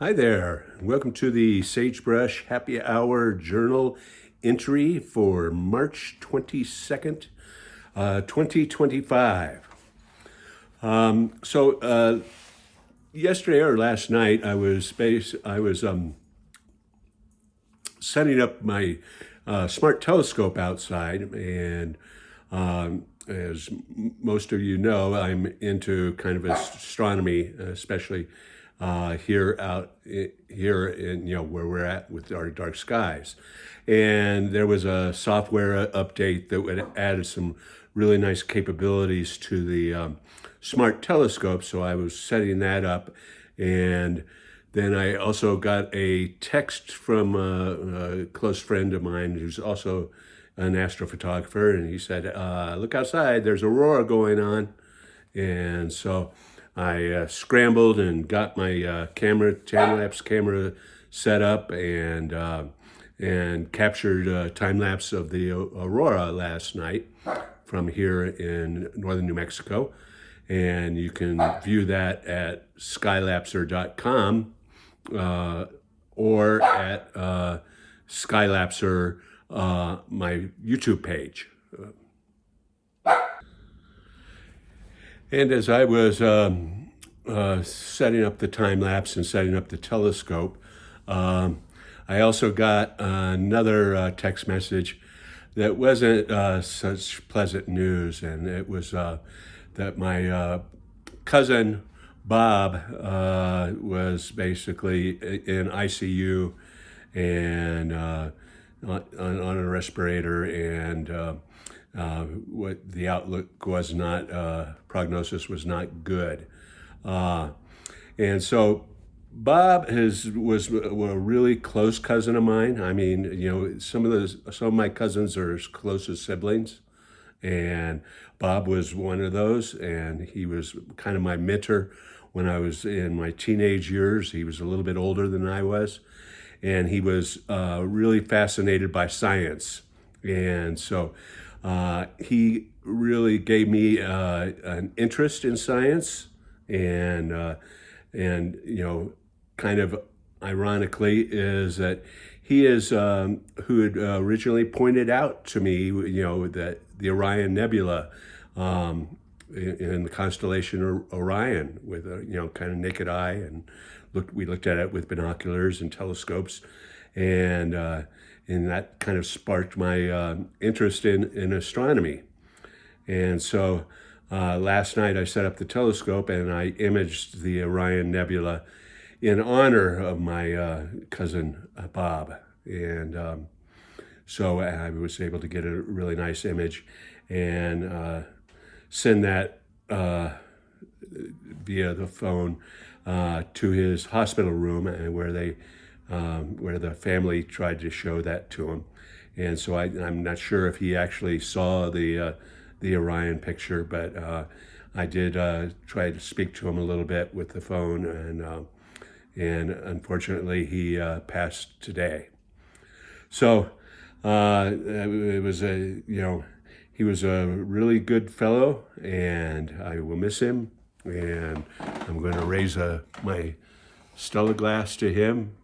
Hi there. Welcome to the Sagebrush Happy Hour Journal entry for March 22nd, 2025. Yesterday or last night, I was setting up my smart telescope outside, and as most of you know, I'm into kind of astronomy, especially here in where we're at with our dark skies. And there was a software update that would added some really nice capabilities to the smart telescope. So I was setting that up, and then I also got a text from a close friend of mine who's also an astrophotographer, and he said, "Look outside, there's aurora going on." And so I scrambled and got my time-lapse camera set up, and captured time-lapse of the aurora last night from here in northern New Mexico. And you can view that at skylapser.com or at Skylapser, my YouTube page. And as I was setting up the time lapse and setting up the telescope, I also got another text message that wasn't such pleasant news, and it was that my cousin Bob was basically in ICU and on a respirator, and what the outlook was not, prognosis was not good. And so Bob was a really close cousin of mine. I mean, some of my cousins are as close as siblings, and Bob was one of those, and he was kind of my mentor when I was in my teenage years. He was a little bit older than I was, and he was really fascinated by science. And so he really gave me an interest in science, and kind of ironically is that he is who had originally pointed out to me, that the Orion Nebula in the constellation Orion with a kind of naked eye, and we looked at it with binoculars and telescopes, and that kind of sparked my interest in astronomy. And so last night I set up the telescope and I imaged the Orion Nebula in honor of my cousin Bob. And so I was able to get a really nice image and send that via the phone to his hospital room, and where the family tried to show that to him. And so I'm not sure if he actually saw the Orion picture, but I did try to speak to him a little bit with the phone, and unfortunately he passed today. So it was he was a really good fellow, and I will miss him. And I'm going to raise my Stella glass to him.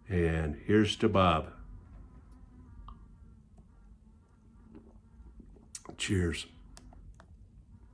And here's to Bob. Cheers.